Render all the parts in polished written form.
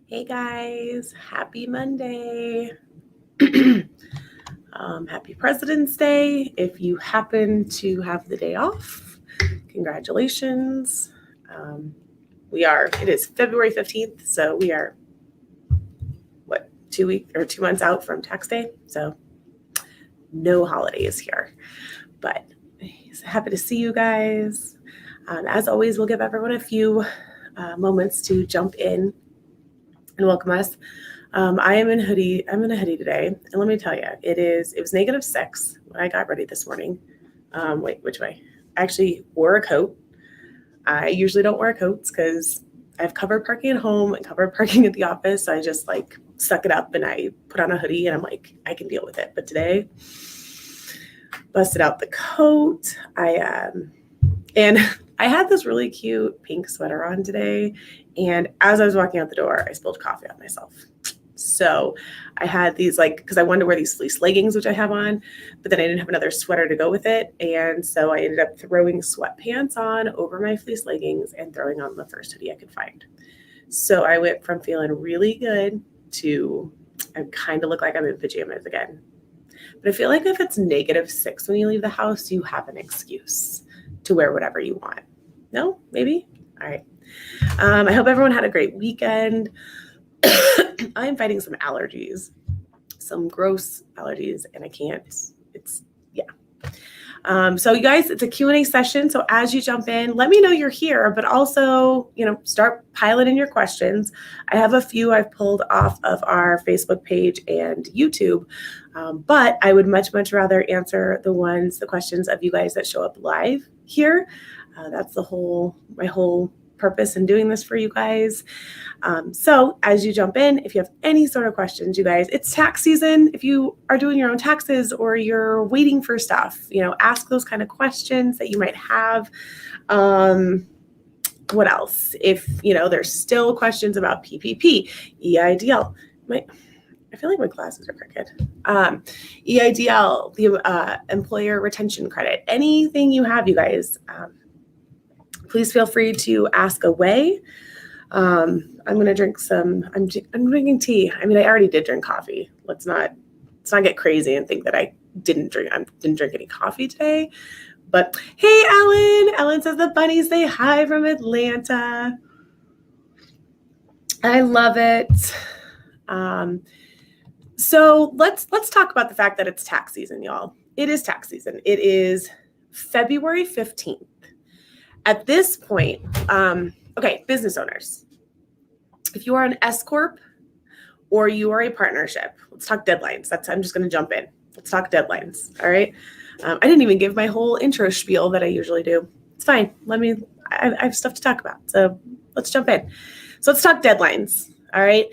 Hey guys, happy Monday. Happy President's Day. If you happen to have the day off, congratulations. It is February 15th, so we are, 2 months out from tax day. So no holidays here, but happy to see you guys. As always, we'll give everyone a few moments to jump in and welcome us. I'm in a hoodie today, and let me tell you, it was -6 when I got ready this morning. Wait, which way? I actually wore a coat. I usually don't wear coats because I have covered parking at home and covered parking at the office. So I just suck it up and I put on a hoodie and I'm like, I can deal with it. But today, busted out the coat. And I had this really cute pink sweater on today. And as I was walking out the door, I spilled coffee on myself. So I had these because I wanted to wear these fleece leggings, which I have on, but then I didn't have another sweater to go with it. And so I ended up throwing sweatpants on over my fleece leggings and throwing on the first hoodie I could find. So I went from feeling really good to I kind of look like I'm in pajamas again. But I feel like if it's -6 when you leave the house, you have an excuse to wear whatever you want. No? Maybe? All right. I hope everyone had a great weekend. I'm fighting some allergies, some gross allergies, and I can't. So you guys, it's a Q&A session. So as you jump in, let me know you're here, but also, start piling in your questions. I have a few I've pulled off of our Facebook page and YouTube, but I would much, much rather answer the questions of you guys that show up live here. That's my whole purpose in doing this for you guys. So as you jump in, if you have any sort of questions, you guys, it's tax season. If you are doing your own taxes or you're waiting for stuff, ask those kind of questions that you might have. What else? If, there's still questions about PPP, EIDL, I feel like my glasses are crooked. EIDL, the employer retention credit, anything you have, you guys, please feel free to ask away. I'm going to drink I'm drinking tea. I mean, I already did drink coffee. Let's not get crazy and think that I didn't drink any coffee today. But hey, Ellen says the bunnies say hi from Atlanta. I love it. So let's talk about the fact that it's tax season, y'all. It is tax season. It is February 15th. At this point, business owners, if you are an S Corp or you are a partnership, let's talk deadlines. I'm just going to jump in. Let's talk deadlines. All right. I didn't even give my whole intro spiel that I usually do. It's fine. I have stuff to talk about. So let's jump in. So let's talk deadlines. All right.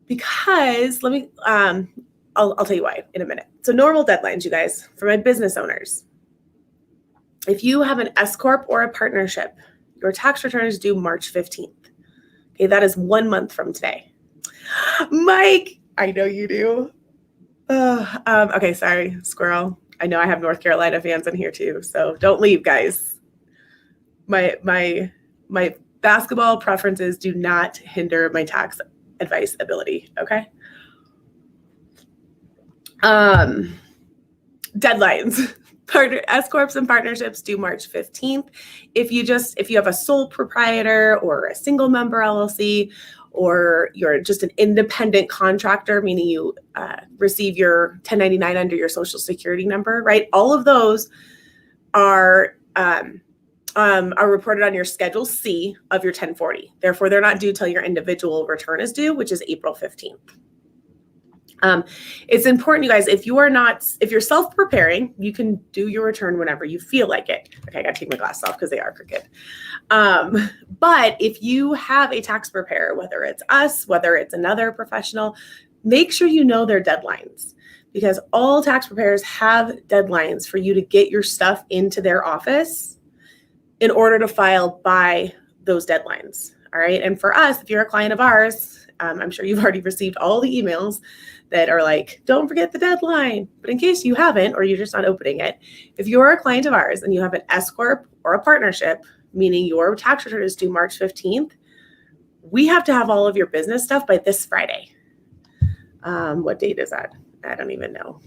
Because I'll tell you why in a minute. So normal deadlines, you guys, for my business owners. If you have an S Corp or a partnership, your tax return is due March 15th. Okay, that is 1 month from today. Mike, I know you do. Okay, sorry, squirrel. I know I have North Carolina fans in here too, so don't leave, guys. My basketball preferences do not hinder my tax advice ability, okay? Deadlines. S Corps and partnerships due March 15th. If you have a sole proprietor or a single member LLC, or you're just an independent contractor, meaning you receive your 1099 under your social security number, right? All of those are reported on your Schedule C of your 1040. Therefore, they're not due till your individual return is due, which is April 15th. It's important, you guys, if you're self-preparing, you can do your return whenever you feel like it. Okay, I got to take my glasses off because they are crooked. But if you have a tax preparer, whether it's us, whether it's another professional, make sure you know their deadlines, because all tax preparers have deadlines for you to get your stuff into their office in order to file by those deadlines. All right. And for us, if you're a client of ours, I'm sure you've already received all the emails that are like, don't forget the deadline. But in case you haven't, or you're just not opening it, if you're a client of ours and you have an S Corp or a partnership, meaning your tax return is due March 15th, we have to have all of your business stuff by this Friday. What date is that? I don't even know.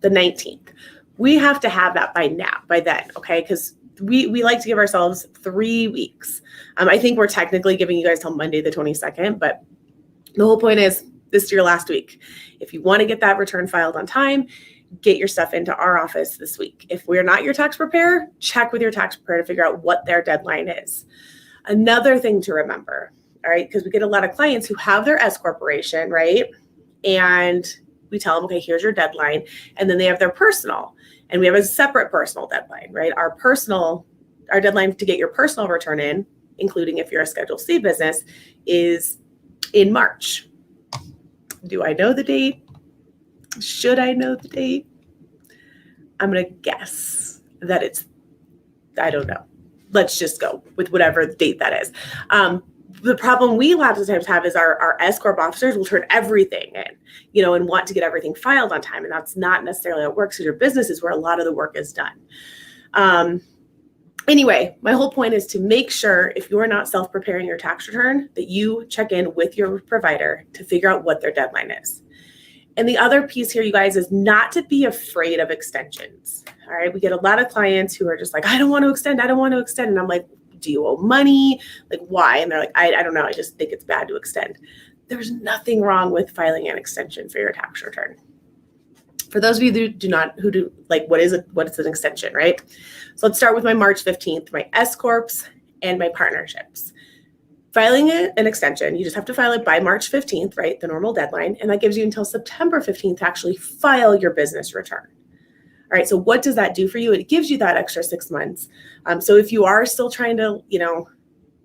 The 19th. We have to have that by then, okay? Because we like to give ourselves 3 weeks. I think we're technically giving you guys till Monday the 22nd, but the whole point is this is your last week. If you want to get that return filed on time, get your stuff into our office this week. If we're not your tax preparer, check with your tax preparer to figure out what their deadline is. Another thing to remember, all right, because we get a lot of clients who have their S corporation, right? And we tell them, okay, here's your deadline. And then they have their personal, and we have a separate personal deadline, right? Our deadline to get your personal return in, including if you're a Schedule C business, is in March. Do I know the date? Should I know the date? I'm going to guess that I don't know. Let's just go with whatever date that is. The problem we a lot of times have is our S Corp officers will turn everything in, and want to get everything filed on time. And that's not necessarily how it works, because your business is where a lot of the work is done. Anyway, my whole point is to make sure, if you're not self-preparing your tax return, that you check in with your provider to figure out what their deadline is. And the other piece here, you guys, is not to be afraid of extensions. All right. We get a lot of clients who are just like, I don't want to extend. And I'm like, do you owe money? Like, why? And they're like, I don't know. I just think it's bad to extend. There's nothing wrong with filing an extension for your tax return. For those of you who do like, what is an extension, right? So let's start with my March 15th, my S Corps and my partnerships. Filing an extension, you just have to file it by March 15th, right? The normal deadline. And that gives you until September 15th to actually file your business return. All right, so what does that do for you? It gives you that extra 6 months. So if you are still trying to,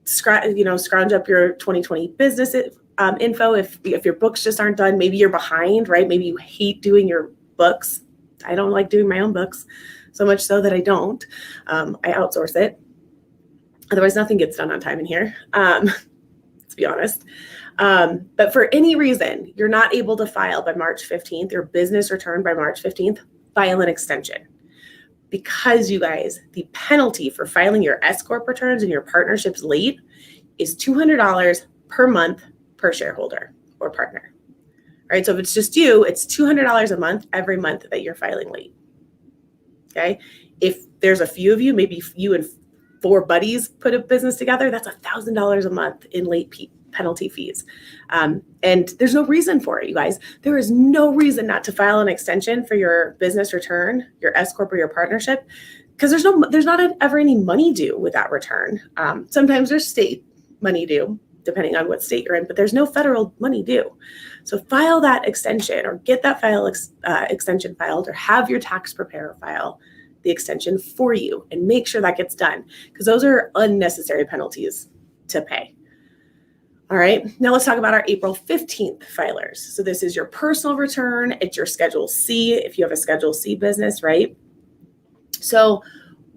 scrounge up your 2020 business info, if your books just aren't done, maybe you're behind, right? Maybe you hate doing your books. I don't like doing my own books, so much so that I don't. I outsource it. Otherwise, nothing gets done on time in here, to be honest. But for any reason, you're not able to file by March 15th, your business return by March 15th, file an extension. Because, you guys, the penalty for filing your S Corp returns and your partnerships late is $200 per month per shareholder or partner. All right, so if it's just you, it's $200 a month every month that you're filing late. Okay, if there's a few of you, maybe you and 4 buddies put a business together, that's $1,000 a month in late penalty fees. And there's no reason for it, you guys. There is no reason not to file an extension for your business return, your S Corp or your partnership, because there's not ever any money due with that return. Sometimes there's state money due, depending on what state you're in, but there's no federal money due. So file that extension, or get that extension filed, or have your tax preparer file the extension for you, and make sure that gets done, because those are unnecessary penalties to pay. All right, now let's talk about our April 15th filers. So this is your personal return. It's your Schedule C if you have a Schedule C business, right? So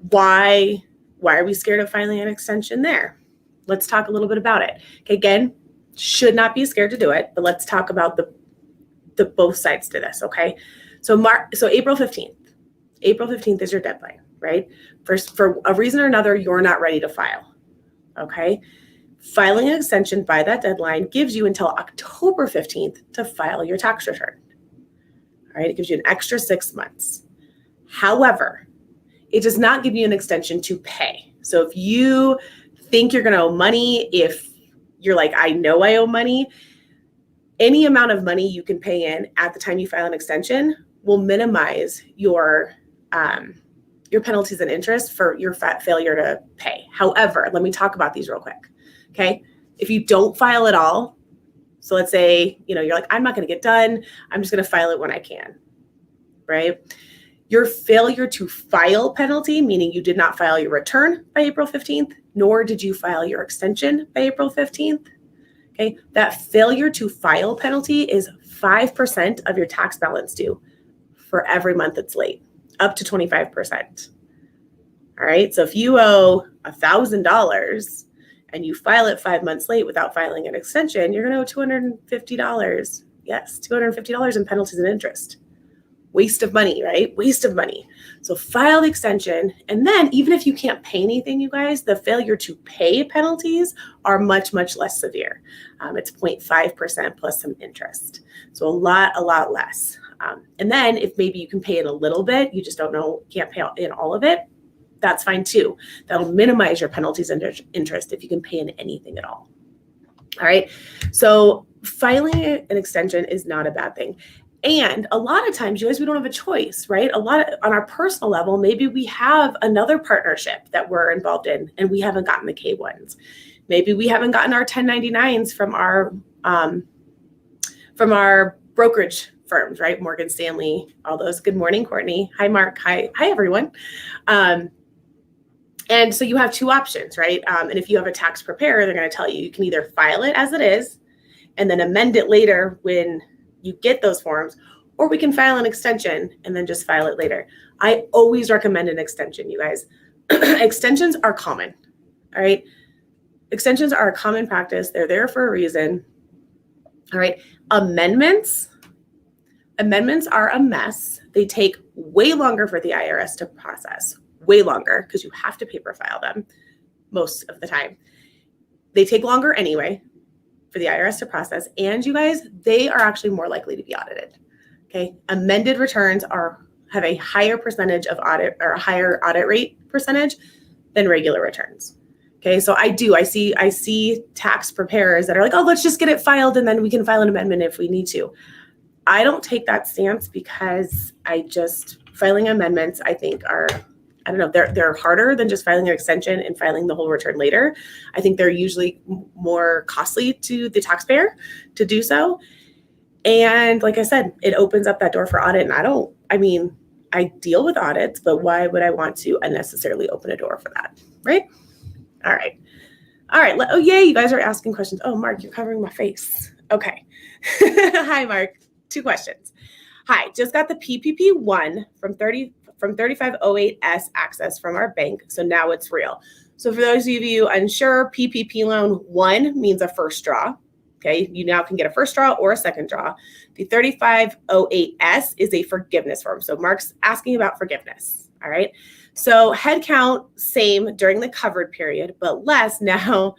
why are we scared of filing an extension there? Let's talk a little bit about it. Okay, again, should not be scared to do it, but let's talk about the both sides to this, okay? So April 15th. April 15th is your deadline, right? For a reason or another, you're not ready to file, okay? Filing an extension by that deadline gives you until October 15th to file your tax return. All right, it gives you an extra 6 months. However, it does not give you an extension to pay. So if you think you're going to owe money, if you're like, I know I owe money, any amount of money you can pay in at the time you file an extension will minimize your penalties and interest for your failure to pay. However, let me talk about these real quick. Okay, if you don't file at all, so let's say, you're like, I'm not going to get done, I'm just going to file it when I can, right? Your failure to file penalty, meaning you did not file your return by April 15th, nor did you file your extension by April 15th, okay? That failure to file penalty is 5% of your tax balance due for every month it's late, up to 25%. All right, so if you owe $1,000 and you file it 5 months late without filing an extension, you're going to owe $250. Yes, $250 in penalties and interest. Waste of money, right? Waste of money. So file the extension. And then even if you can't pay anything, you guys, the failure to pay penalties are much, much less severe. It's 0.5% plus some interest. So a lot less. And then if maybe you can pay it a little bit, you just don't know, can't pay in all of it, that's fine too. That'll minimize your penalties and interest if you can pay in anything at all. All right. So filing an extension is not a bad thing. And a lot of times, you guys, we don't have a choice, right? On our personal level, maybe we have another partnership that we're involved in and we haven't gotten the K-1s. Maybe we haven't gotten our 1099s from our brokerage firms, right? Morgan Stanley, all those. Good morning, Courtney. Hi, Mark. Hi, everyone. And so you have two options, right? And if you have a tax preparer, they're going to tell you, you can either file it as it is and then amend it later when you get those forms, or we can file an extension and then just file it later. I always recommend an extension, you guys. Extensions are common, all right? Extensions are a common practice. They're there for a reason, all right? Amendments are a mess. They take way longer for the IRS to process, way longer, because you have to paper file them most of the time. They take longer anyway for the IRS to process. And you guys, they are actually more likely to be audited. Okay. Amended returns have a higher percentage of audit, or a higher audit rate percentage than regular returns. Okay. So I see tax preparers that are like, oh, let's just get it filed and then we can file an amendment if we need to. I don't take that stance because filing amendments, I think they're harder than just filing an extension and filing the whole return later. I think they're usually more costly to the taxpayer to do so. And like I said, it opens up that door for audit. And I deal with audits, but why would I want to unnecessarily open a door for that? Right? All right. Oh, yay. You guys are asking questions. Oh, Mark, you're covering my face. Okay. Hi, Mark. 2 questions. Hi, just got the PPP-1 from 3508S access from our bank. So now it's real. So for those of you unsure, PPP loan 1 means a first draw. Okay, you now can get a first draw or a second draw. The 3508S is a forgiveness form. So Mark's asking about forgiveness. All right. So head count, same during the covered period, but less now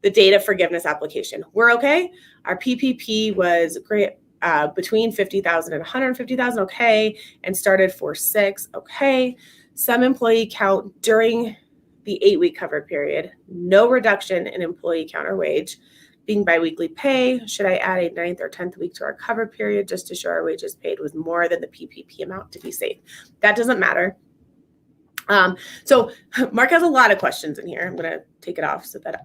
the date of forgiveness application. We're okay. Our PPP was great. Between 50,000 and 150,000, okay, and started for 6, okay. Some employee count during the 8-week covered period, no reduction in employee count or wage, being biweekly pay. Should I add a 9th or 10th week to our covered period just to show our wages paid was more than the PPP amount to be safe? That doesn't matter. So Mark has a lot of questions in here. I'm going to take it off so that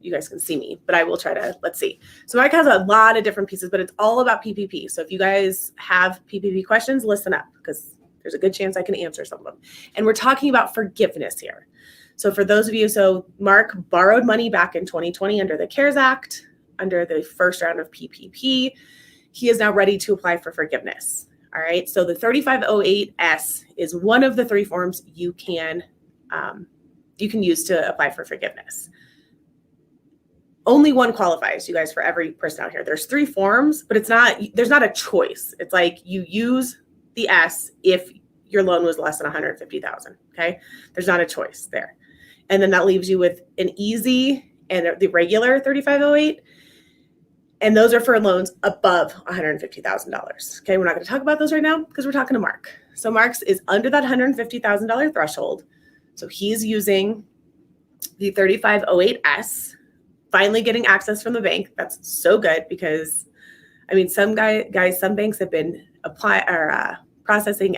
you guys can see me, but I will try to, let's see. So Mark has a lot of different pieces, but it's all about PPP. So if you guys have PPP questions, listen up because there's a good chance I can answer some of them. And we're talking about forgiveness here. So for those of you, Mark borrowed money back in 2020 under the CARES Act, under the first round of PPP. He is now ready to apply for forgiveness. All right, so the 3508S is one of the 3 forms you can use to apply for forgiveness. Only one qualifies, you guys, for every person out here. There's 3 forms, but there's not a choice. It's like you use the S if your loan was less than 150,000. Okay, there's not a choice there, and then that leaves you with an easy and the regular 3508. And those are for loans above $150,000. Okay, we're not going to talk about those right now because we're talking to Mark. So Mark's is under that $150,000 threshold. So he's using the 3508S, finally getting access from the bank. That's so good because, some banks have been processing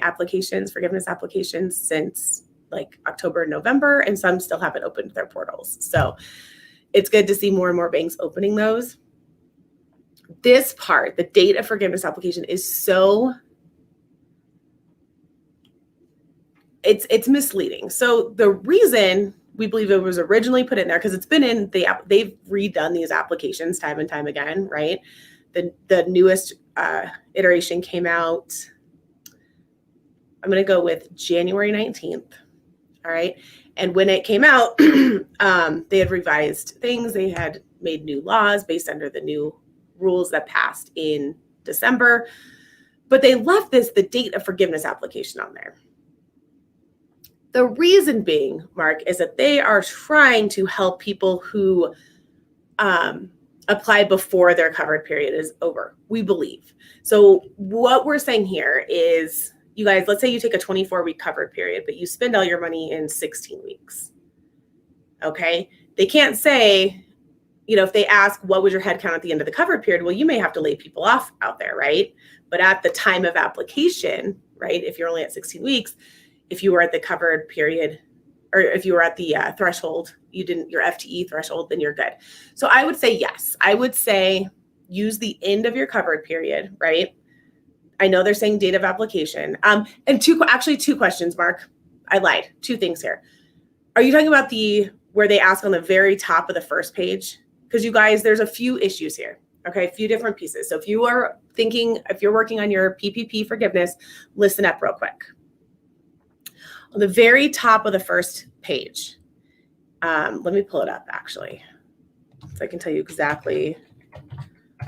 forgiveness applications since like October, November, and some still haven't opened their portals. So it's good to see more and more banks opening those. This part, the date of forgiveness application, is it's misleading. So the reason we believe it was originally put in there, because it's been in they've redone these applications time and time again, right? The newest iteration came out, I'm going to go with January 19th. All right. And when it came out, they had revised things. They had made new laws based under the new rules that passed in December. But they left the date of forgiveness application on there. The reason being, Mark, is that they are trying to help people who apply before their covered period is over, we believe. So what we're saying here is, you guys, let's say you take a 24-week covered period, but you spend all your money in 16 weeks. Okay? They can't say, if they ask, what was your head count at the end of the covered period? Well, you may have to lay people off out there, right? But at the time of application, right, if you're only at 16 weeks, if you were at the covered period, or if you were at the threshold, your FTE threshold, then you're good. So I would say yes. I would say use the end of your covered period, right? I know they're saying date of application. And two questions, Mark. I lied. 2 things here. Are you talking about where they ask on the very top of the first page? Because you guys, there's a few issues here. Okay, a few different pieces. So if you're working on your PPP forgiveness, listen up real quick. On the very top of the first page, let me pull it up actually, so I can tell you exactly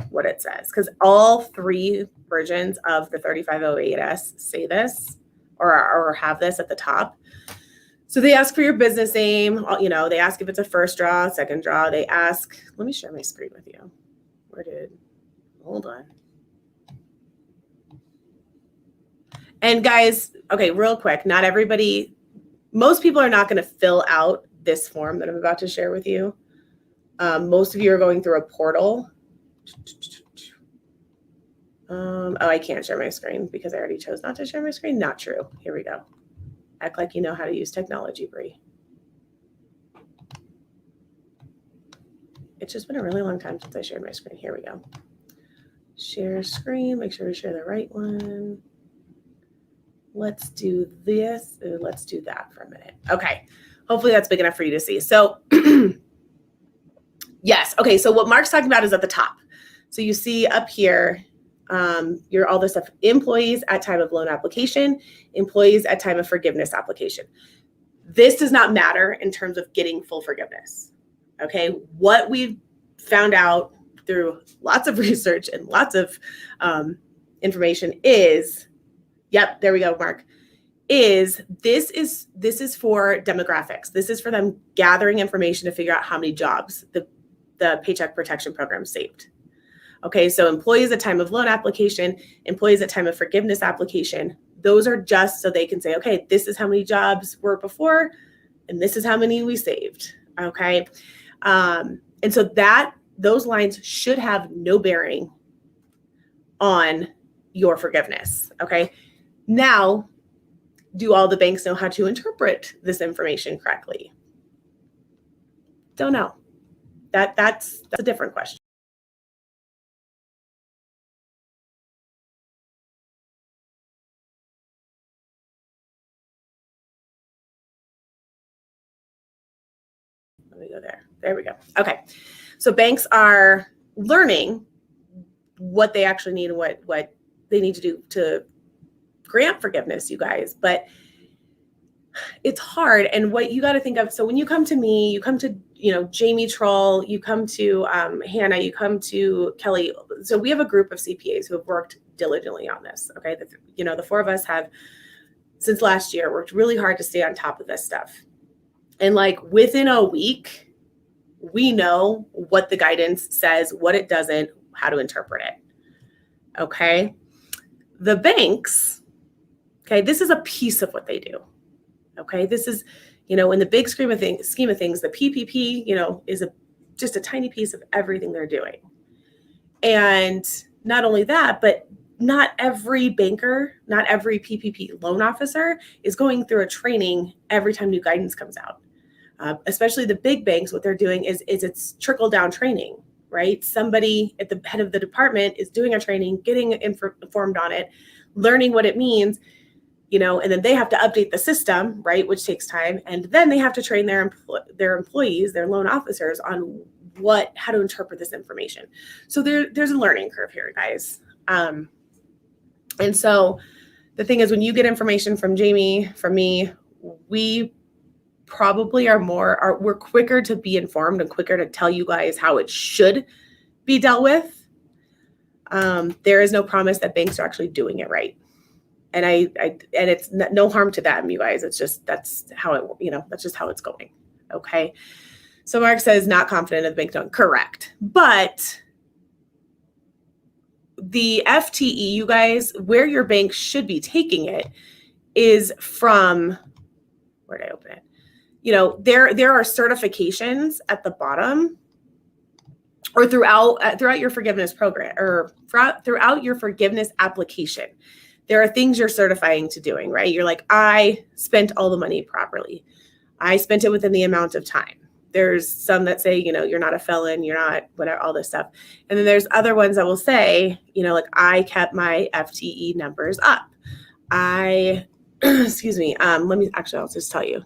what it says. Because all 3 versions of the 3508S say this or have this at the top. So they ask for your business name. They ask if it's a first draw, second draw. They ask, let me share my screen with you. Hold on. And guys, okay, real quick, most people are not going to fill out this form that I'm about to share with you. Most of you are going through a portal. I can't share my screen because I already chose not to share my screen. Not true. Here we go. Act like you know how to use technology, Bree. It's just been a really long time since I shared my screen. Here we go. Share screen. Make sure we share the right one. Let's do this. Let's do that for a minute. Okay. Hopefully that's big enough for you to see. So yes. Okay. So what Mark's talking about is at the top. So you see up here, all this stuff, employees at time of loan application, employees at time of forgiveness application. This does not matter in terms of getting full forgiveness. Okay. What we've found out through lots of research and lots of information is, yep, there we go, Mark, this is for demographics. This is for them gathering information to figure out how many jobs the Paycheck Protection Program saved. Okay, so employees at time of loan application, employees at time of forgiveness application, those are just so they can say, okay, this is how many jobs were before, and this is how many we saved. Okay, and so those lines should have no bearing on your forgiveness. Okay. Now, do all the banks know how to interpret this information correctly? Don't know. That's a different question. Let me go there. There we go. Okay. So banks are learning what they actually need and what they need to do to grant forgiveness, you guys. But it's hard. And what you got to think of, so when you come to me, you come to, Jamie Troll, you come to Hannah, you come to Kelly. So we have a group of CPAs who have worked diligently on this. Okay. The 4 of us have, since last year, worked really hard to stay on top of this stuff. And within a week, we know what the guidance says, what it doesn't, how to interpret it. Okay. The banks, okay, this is a piece of what they do. Okay. This is, in the big scheme of things, the PPP, is just a tiny piece of everything they're doing. And not only that, but not every banker, not every PPP loan officer is going through a training every time new guidance comes out. Especially the big banks, what they're doing is it's trickle down training, right? Somebody at the head of the department is doing a training, getting informed on it, learning what it means, and then they have to update the system, right? Which takes time. And then they have to train their employees, their loan officers on how to interpret this information. So there's a learning curve here, guys. And so the thing is, when you get information from Jamie, from me, we probably we're quicker to be informed and quicker to tell you guys how it should be dealt with. There is no promise that banks are actually doing it right. And and it's no harm to them, you guys. It's just, that's how it, that's just how it's going. Okay. So Mark says not confident of the bank doing correct, but the FTE, you guys, where your bank should be taking it is from, where did I open it? There are certifications at the bottom or throughout your forgiveness program or throughout your forgiveness application. There are things you're certifying to doing, right? You're like, I spent all the money properly. I spent it within the amount of time. There's some that say, you're not a felon, you're not whatever, all this stuff. And then there's other ones that will say, like I kept my FTE numbers up. Excuse me. I'll just tell you.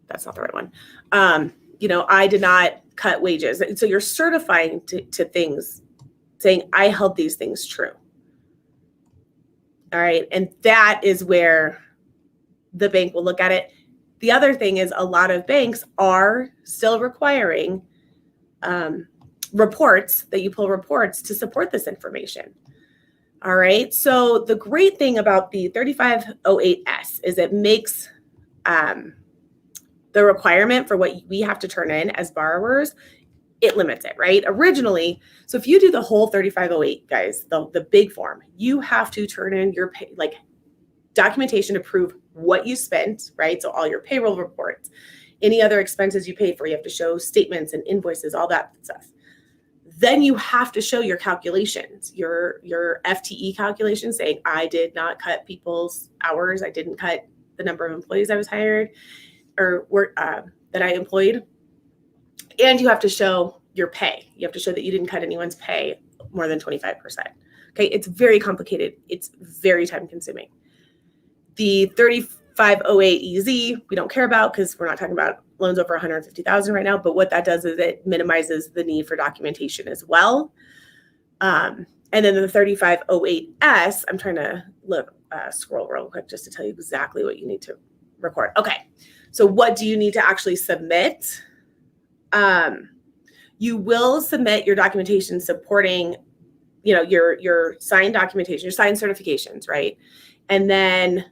That's not the right one. I did not cut wages. So you're certifying to things saying, I held these things true. All right. And that is where the bank will look at it. The other thing is a lot of banks are still requiring reports, that you pull reports to support this information. All right. So the great thing about the 3508S is it makes the requirement for what we have to turn in as borrowers, it limits it, right? Originally, so if you do the whole 3508, guys, the big form, you have to turn in your documentation to prove what you spent, right? So all your payroll reports, any other expenses you paid for, you have to show statements and invoices, all that stuff. Then you have to show your calculations, your FTE calculations saying, I did not cut people's hours. I didn't cut the number of employees I was hired or that I employed. And you have to show your pay. You have to show that you didn't cut anyone's pay more than 25%. Okay, it's very complicated. It's very time consuming. The 3508EZ, we don't care about because we're not talking about loans over $150,000 right now. But what that does is it minimizes the need for documentation as well. And then the 3508S, I'm trying to scroll real quick just to tell you exactly what you need to record. Okay, so what do you need to actually submit? You will submit your documentation supporting, your signed documentation, your signed certifications, right? And then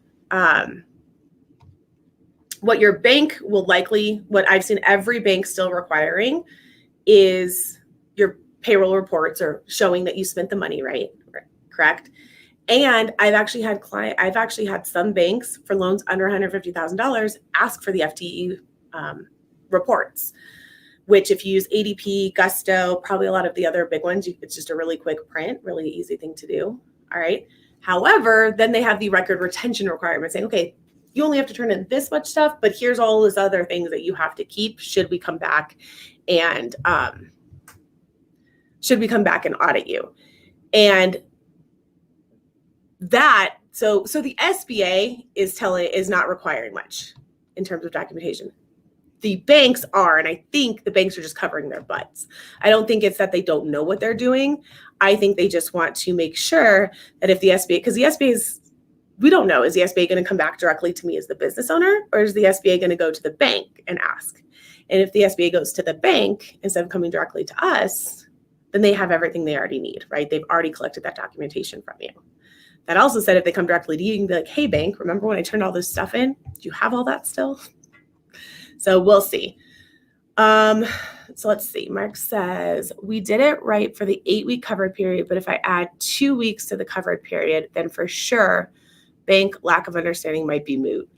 what your bank will likely, what I've seen every bank still requiring is your payroll reports or showing that you spent the money, right? Correct. And I've actually had some banks for loans under $150,000 ask for the FTE reports, which if you use ADP, Gusto, probably a lot of the other big ones, it's just a really quick print, really easy thing to do. All right. However, then they have the record retention requirement saying, okay, you only have to turn in this much stuff, but here's all these other things that you have to keep should we come back and audit you. And that, so the SBA is not requiring much in terms of documentation. The banks are, and I think the banks are just covering their butts. I don't think it's that they don't know what they're doing. I think they just want to make sure that if the SBA, because the SBA is, we don't know, is the SBA going to come back directly to me as the business owner, or is the SBA going to go to the bank and ask? And if the SBA goes to the bank instead of coming directly to us, then they have everything they already need, right? They've already collected that documentation from you. That also said, if they come directly to you, you can be like, hey, bank, remember when I turned all this stuff in? Do you have all that still? So we'll see. So let's see. Mark says, we did it right for the 8-week covered period, but if I add 2 weeks to the covered period, then for sure, bank lack of understanding might be moot.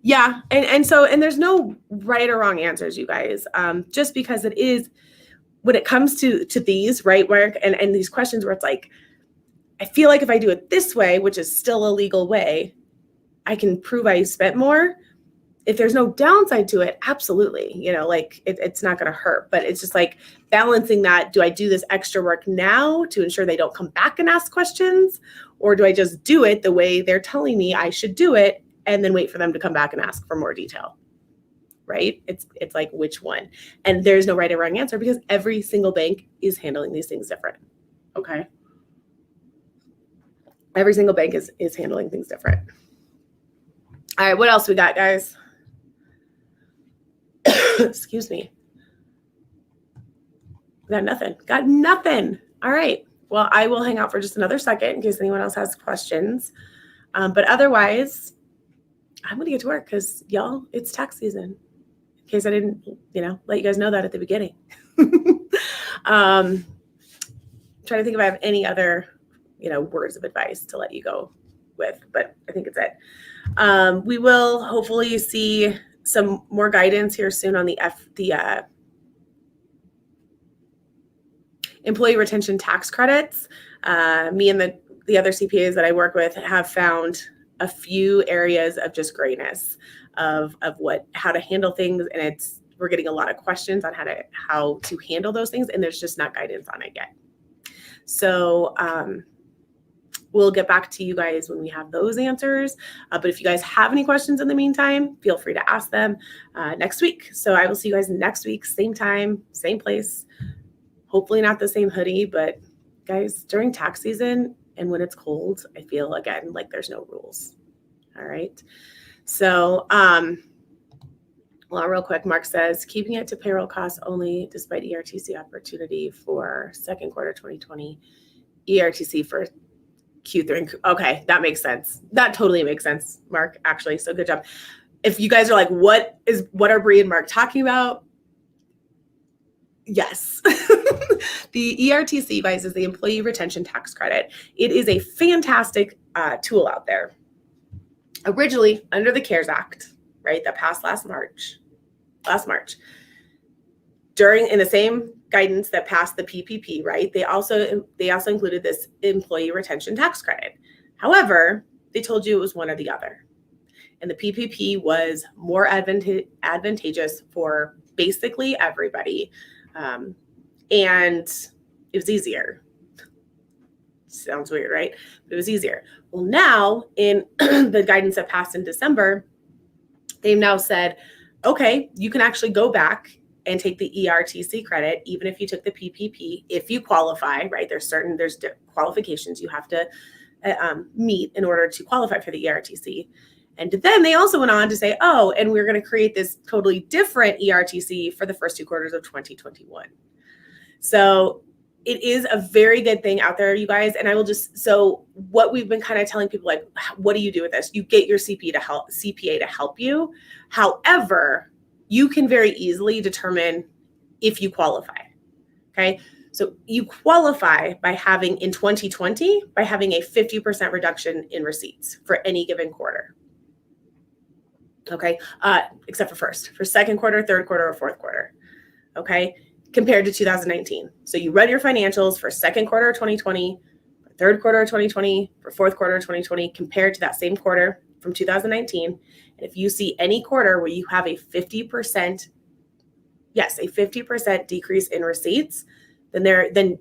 Yeah. And there's no right or wrong answers, you guys. Just because it is, when it comes to these, right, Mark, and these questions where it's like, I feel like if I do it this way, which is still a legal way, I can prove I spent more. If there's no downside to it, absolutely, it's not going to hurt. But it's just like balancing that. Do I do this extra work now to ensure they don't come back and ask questions? Or do I just do it the way they're telling me I should do it and then wait for them to come back and ask for more detail? Right? It's like, which one? And there's no right or wrong answer because every single bank is handling these things different. Okay. Every single bank is handling things different. All right, what else we got, guys? Excuse me. Got nothing. Got nothing. All right. Well, I will hang out for just another second in case anyone else has questions. But otherwise, I'm going to get to work because, y'all, it's tax season. In case I didn't, let you guys know that at the beginning. Trying to think if I have any other, words of advice to let you go with, but I think it's it. We will hopefully see some more guidance here soon on the employee retention tax credits. Me and the other CPAs that I work with have found a few areas of just grayness of how to handle things, and we're getting a lot of questions on how to handle those things, and there's just not guidance on it yet. So we'll get back to you guys when we have those answers. But if you guys have any questions in the meantime, feel free to ask them next week. So I will see you guys next week, same time, same place. Hopefully not the same hoodie, but guys, during tax season and when it's cold, I feel again like there's no rules. All right. So, real quick, Mark says, keeping it to payroll costs only despite ERTC opportunity for second quarter 2020, ERTC for Q3. Okay, that makes sense. That totally makes sense, Mark, actually. So good job. If you guys are like, what are Bree and Mark talking about? Yes. The ERTC, guys, is the Employee Retention Tax Credit. It is a fantastic tool out there. Originally under the CARES Act, right, that passed last March, in the same guidance that passed the PPP, right, they also included this Employee Retention Tax Credit. However, they told you it was one or the other. And the PPP was more advantageous for basically everybody. And it was easier. Sounds weird, right? But it was easier. Well, now in the guidance that passed in December, they've now said, okay, you can actually go back and take the ERTC credit, even if you took the PPP, if you qualify, right? There's qualifications you have to meet in order to qualify for the ERTC. And then they also went on to say, oh, and we're going to create this totally different ERTC for the first 2 quarters of 2021. So it is a very good thing out there, you guys. And so what we've been kind of telling people, like, what do you do with this? You get your CPA to help you. However, you can very easily determine if you qualify. Okay. So you qualify by having in 2020, by having a 50% reduction in receipts for any given quarter. Okay. Except for second quarter, third quarter, or fourth quarter. Okay. Compared to 2019. So you run your financials for second quarter of 2020, for third quarter of 2020, for fourth quarter of 2020, compared to that same quarter from 2019. And if you see any quarter where you have a 50% decrease in receipts, then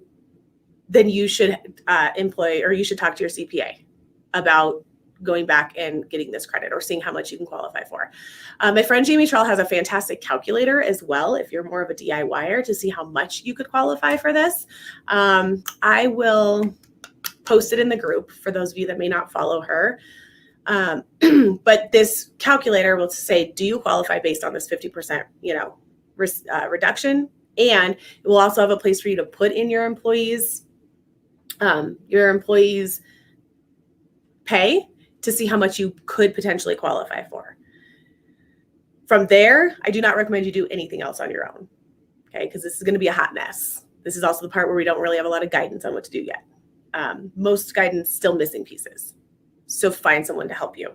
you should you should talk to your CPA about going back and getting this credit or seeing how much you can qualify for. My friend Jamie Trell has a fantastic calculator as well, if you're more of a DIYer, to see how much you could qualify for this. I will post it in the group for those of you that may not follow her. But this calculator will say, do you qualify based on this 50%, reduction? And it will also have a place for you to put in your employees' pay to see how much you could potentially qualify for. From there, I do not recommend you do anything else on your own, okay? Because this is going to be a hot mess. This is also the part where we don't really have a lot of guidance on what to do yet. Most guidance still missing pieces. So find someone to help you.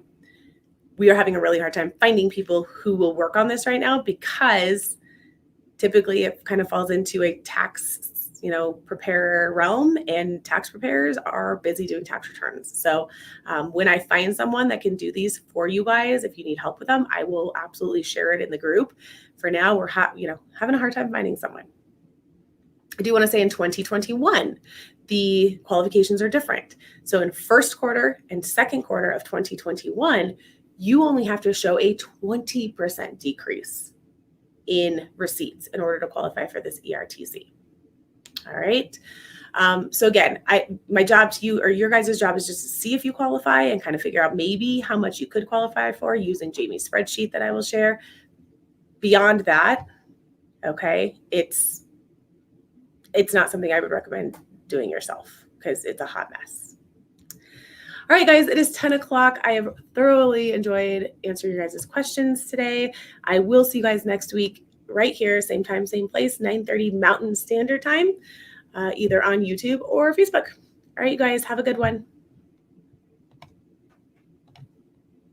We are having a really hard time finding people who will work on this right now because typically it kind of falls into a tax preparer realm, and tax preparers are busy doing tax returns. So when I find someone that can do these for you guys, if you need help with them, I will absolutely share it in the group. For now, we're having a hard time finding someone. I do want to say in 2021, the qualifications are different. So in first quarter and second quarter of 2021, you only have to show a 20% decrease in receipts in order to qualify for this ERTC. All right. So again, my job to you, or your guys' job, is just to see if you qualify and kind of figure out maybe how much you could qualify for using Jamie's spreadsheet that I will share. Beyond that, okay, it's it's not something I would recommend doing yourself because it's a hot mess. All right, guys, it is 10 o'clock. I have thoroughly enjoyed answering your guys' questions today. I will see you guys next week right here, same time, same place, 9:30 Mountain Standard Time, either on YouTube or Facebook. All right, you guys, have a good one.